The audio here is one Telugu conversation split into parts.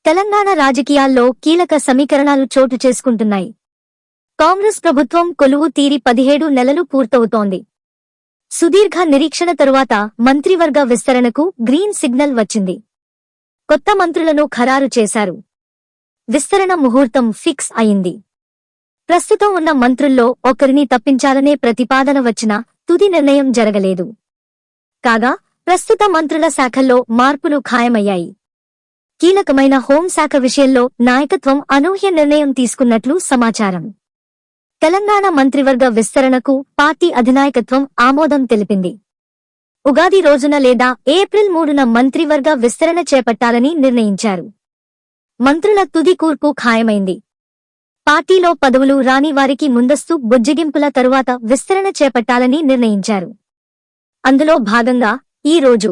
తెలంగాణ రాజకీయాల్లో కీలక సమీకరణాలు చోటు చేసుకుంటున్నాయి. కాంగ్రెస్ ప్రభుత్వం కొలువు తీరి 17 నెలలు పూర్తవుతోంది. సుదీర్ఘ నిరీక్షణ తరువాత మంత్రివర్గ విస్తరణకు గ్రీన్ సిగ్నల్ వచ్చింది. కొత్త మంత్రులను ఖరారు చేశారు. విస్తరణ ముహూర్తం ఫిక్స్ అయింది. ప్రస్తుతం ఉన్న మంత్రుల్లో ఒకరిని తప్పించాలనే ప్రతిపాదన వచ్చినా తుది నిర్ణయం జరగలేదు. కాగా ప్రస్తుత మంత్రుల శాఖల్లో మార్పులు ఖాయమయ్యాయి. కీలకమైన హోంశాఖ విషయంలో నాయకత్వం అనూహ్య నిర్ణయం తీసుకున్నట్లు సమాచారం. తెలంగాణ మంత్రివర్గ విస్తరణకు పార్టీ అధినాయకత్వం ఆమోదం తెలిపింది. ఉగాది రోజున లేదా ఏప్రిల్ 3న మంత్రివర్గ విస్తరణ చేపట్టాలని నిర్ణయించారు. మంత్రుల తుది కూర్పు ఖాయమైంది. పార్టీలో పదవులు రాని వారికి ముందస్తు బుజ్జగింపుల తరువాత విస్తరణ చేపట్టాలని నిర్ణయించారు. అందులో భాగంగా ఈ రోజు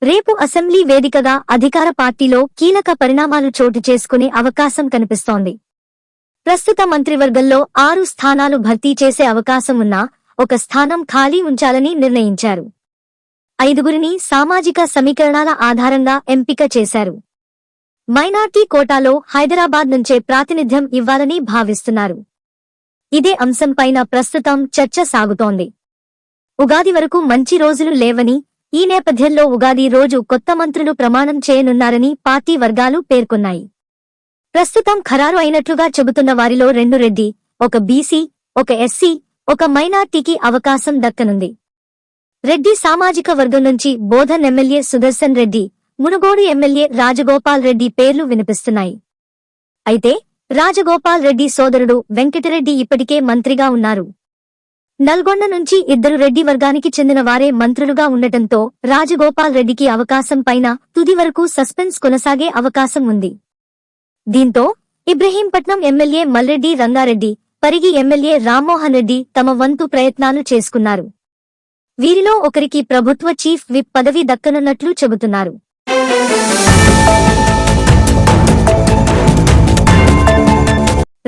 రేపు అసెంబ్లీ వేదికగా అధికార పార్టీలో కీలక పరిణామాలు చోటు చేసుకునే అవకాశం కనిపిస్తోంది. ప్రస్తుత మంత్రివర్గంలో 6 స్థానాలు భర్తీ చేసే అవకాశం ఉన్నా ఒక స్థానం ఖాళీ ఉంచాలని నిర్ణయించారు. 5గురిని సామాజిక సమీకరణాల ఆధారంగా ఎంపిక చేశారు. మైనార్టీ కోటాలో హైదరాబాద్ నుంచే ప్రాతినిధ్యం ఇవ్వాలని భావిస్తున్నారు. ఇదే అంశంపైన ప్రస్తుతం చర్చ సాగుతోంది. ఉగాది వరకు మంచి రోజులు లేవని, ఈ నేపథ్యంలో ఉగాది రోజు కొత్త మంత్రులు ప్రమాణం చేయనున్నారని పార్టీ వర్గాలు పేర్కొన్నాయి. ప్రస్తుతం ఖరారు అయినట్లుగా చెబుతున్న వారిలో 2 రెడ్డి, 1 బీసీ, 1 ఎస్సీ, 1 మైనార్టీకి అవకాశం దక్కనుంది. రెడ్డి సామాజిక వర్గం నుంచి బోధన్ ఎమ్మెల్యే సుదర్శన్ రెడ్డి, మునుగోడు ఎమ్మెల్యే రాజగోపాల్ రెడ్డి పేర్లు వినిపిస్తున్నాయి. అయితే రాజగోపాల్ రెడ్డి సోదరుడు వెంకటరెడ్డి ఇప్పటికే మంత్రిగా ఉన్నారు. నల్గొండ నుంచి 2 రెడ్డి వర్గానికి చెందిన వారే మంత్రులుగా ఉండటంతో రాజగోపాల్ రెడ్డికి అవకాశం పైన తుది వరకు సస్పెన్స్ కొనసాగే అవకాశం ఉంది. దీంతో ఇబ్రహీంపట్నం ఎమ్మెల్యే మల్రెడ్డి రంగారెడ్డి, పరిగి ఎమ్మెల్యే రామ్మోహన్ రెడ్డి తమ వంతు ప్రయత్నాలు చేసుకున్నారు. వీరిలో ఒకరికి ప్రభుత్వ చీఫ్ విప్ పదవి దక్కనున్నట్లు చెబుతున్నారు.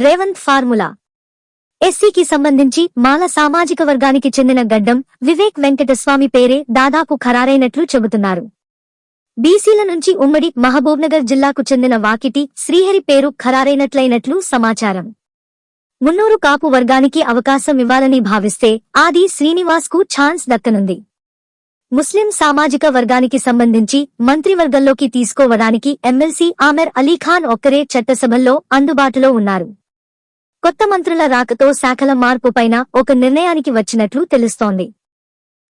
రేవంత్ ఫార్ములా ఎస్సీకి సంబంధించి మాల సామాజిక వర్గానికి చెందిన గడ్డం వివేక్ వెంకటస్వామి పేరే దాదాపు ఖరారైనట్లు చెబుతున్నారు. బీసీల నుంచి ఉమ్మడి మహబూబ్నగర్ జిల్లాకు చెందిన వాకిటి శ్రీహరి పేరు ఖరారైనట్లయినట్లు సమాచారం. మున్నూరు కాపు వర్గానికి అవకాశం ఇవ్వాలని భావిస్తే ఆది శ్రీనివాస్కు ఛాన్స్ దక్కనుంది. ముస్లిం సామాజిక వర్గానికి సంబంధించి మంత్రివర్గంలోకి తీసుకోవడానికి ఎమ్మెల్సీ ఆమెర్ అలీఖాన్ ఒక్కరే చట్టసభల్లో అందుబాటులో ఉన్నారు. కొత్త మంత్రుల రాకతో శాఖల మార్పుపైన ఒక నిర్ణయానికి వచ్చినట్లు తెలుస్తోంది.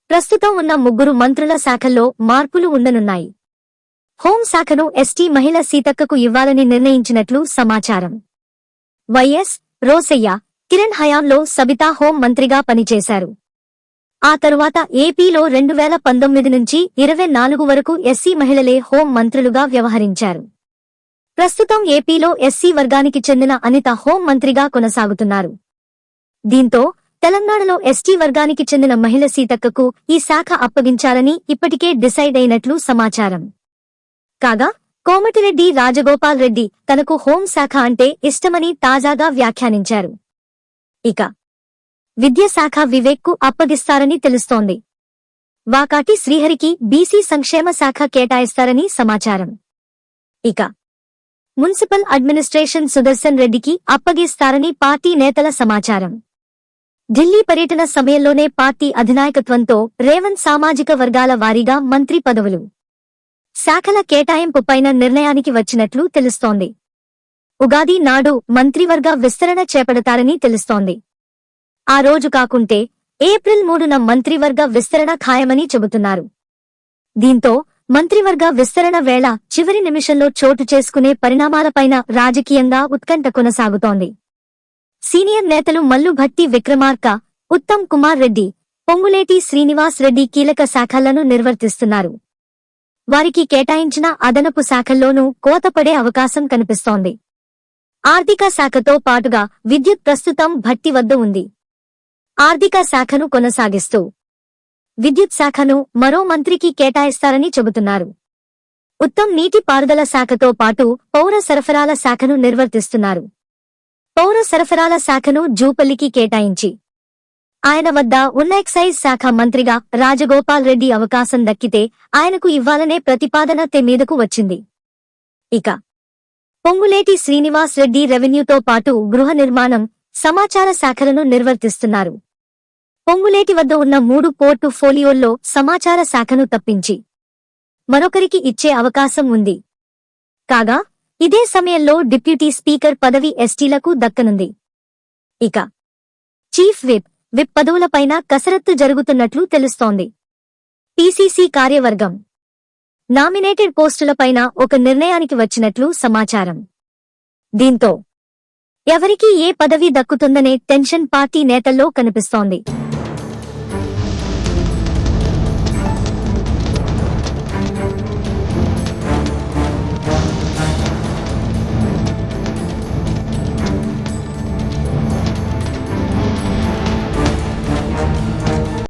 ప్రస్తుతం ఉన్న 3 మంత్రుల శాఖల్లో మార్పులు ఉండనున్నాయి. హోంశాఖను ఎస్టీ మహిళ సీతక్కకు ఇవ్వాలని నిర్ణయించినట్లు సమాచారం. వైఎస్ రోసయ్య, కిరణ్ హయాంలో సబితా హోం మంత్రిగా పనిచేశారు. ఆ తరువాత ఏపీలో 2019 నుంచి 24 వరకు ఎస్సీ మహిళలే హోం మంత్రులుగా వ్యవహరించారు. ప్రస్తుతం ఏపీలో ఎస్సీ వర్గానికి చెందిన అనిత హోం మంత్రిగా కొనసాగుతున్నారు. దీంతో తెలంగాణలో ఎస్టీ వర్గానికి చెందిన మహిళ సీతక్కకు ఈ శాఖ అప్పగించాలని ఇప్పటికే డిసైడ్ అయినట్లు సమాచారం. కాగా కోమటిరెడ్డి రాజగోపాల్ రెడ్డి తనకు హోంశాఖ అంటే ఇష్టమని తాజాగా వ్యాఖ్యానించారు. ఇక విద్యాశాఖ వివేక్కు అప్పగిస్తారని తెలుస్తోంది. వాకాటి శ్రీహరికి బీసీ సంక్షేమ శాఖ కేటాయిస్తారని సమాచారం. ఇక మున్సిపల్ అడ్మినిస్ట్రేషన్ సుదర్శన్ రెడ్డికి అప్పగిస్తారని పార్టీ నేతల సమాచారం. ఢిల్లీ పర్యటన సమయంలోనే పార్టీ అధినాయకత్వంతో రేవంత్ సామాజిక వర్గాల వారీగా మంత్రి పదవులు, శాఖల కేటాయింపు పైన నిర్ణయానికి వచ్చినట్లు తెలుస్తోంది. ఉగాది నాడు మంత్రివర్గ విస్తరణ చేపడతారని తెలుస్తోంది. ఆ రోజు కాకుంటే ఏప్రిల్ 3న మంత్రివర్గ విస్తరణ ఖాయమని చెబుతున్నారు. దీంతో మంత్రివర్గ విస్తరణ వేళ చివరి నిమిషంలో చోటు చేసుకునే పరిణామాలపైన రాజకీయంగా ఉత్కంఠ కొనసాగుతోంది. సీనియర్ నేతలు మల్లు భట్టి విక్రమార్క, ఉత్తమ్ కుమార్ రెడ్డి, పొంగులేటి శ్రీనివాస్ రెడ్డి కీలక శాఖలను నిర్వర్తిస్తున్నారు. వారికి కేటాయించిన అదనపు శాఖల్లోనూ కోతపడే అవకాశం కనిపిస్తోంది. ఆర్థిక శాఖతో పాటుగా విద్యుత్ ప్రస్తుతం భట్టి వద్ద ఉంది. ఆర్థిక శాఖను కొనసాగిస్తూ విద్యుత్ శాఖను మరో మంత్రికి కేటాయిస్తారని చెబుతున్నారు. ఉత్తమ్ నీటి పారుదల శాఖతో పాటు పౌర సరఫరాల శాఖను నిర్వర్తిస్తున్నారు. పౌర సరఫరాల శాఖను జూపల్లికి కేటాయించి ఆయన వద్ద ఉన్న ఎక్సైజ్ శాఖ మంత్రిగా రాజగోపాల్ రెడ్డి అవకాశం దక్కితే ఆయనకు ఇవ్వాలనే ప్రతిపాదన తె మీదకు వచ్చింది. ఇక పొంగులేటి శ్రీనివాస్ రెడ్డి రెవెన్యూతో పాటు గృహ నిర్మాణం, సమాచార శాఖలను నిర్వర్తిస్తున్నారు. పొంగులేటి వద్ద ఉన్న 3 పోర్టుఫోలియోల్లో సమాచార శాఖను తప్పించి మరొకరికి ఇచ్చే అవకాశం ఉంది. కాగా ఇదే సమయంలో డిప్యూటీ స్పీకర్ పదవి ఎస్టీలకు దక్కనుంది. ఇక చీఫ్ విప్ పదవులపైన కసరత్తు జరుగుతున్నట్లు తెలుస్తోంది. పీసీసీ కార్యవర్గం నామినేటెడ్ పోస్టులపైన ఒక నిర్ణయానికి వచ్చినట్లు సమాచారం. దీంతో ఎవరికి ఏ పదవి దక్కుతుందనే టెన్షన్ పార్టీ నేతల్లో కనిపిస్తోంది.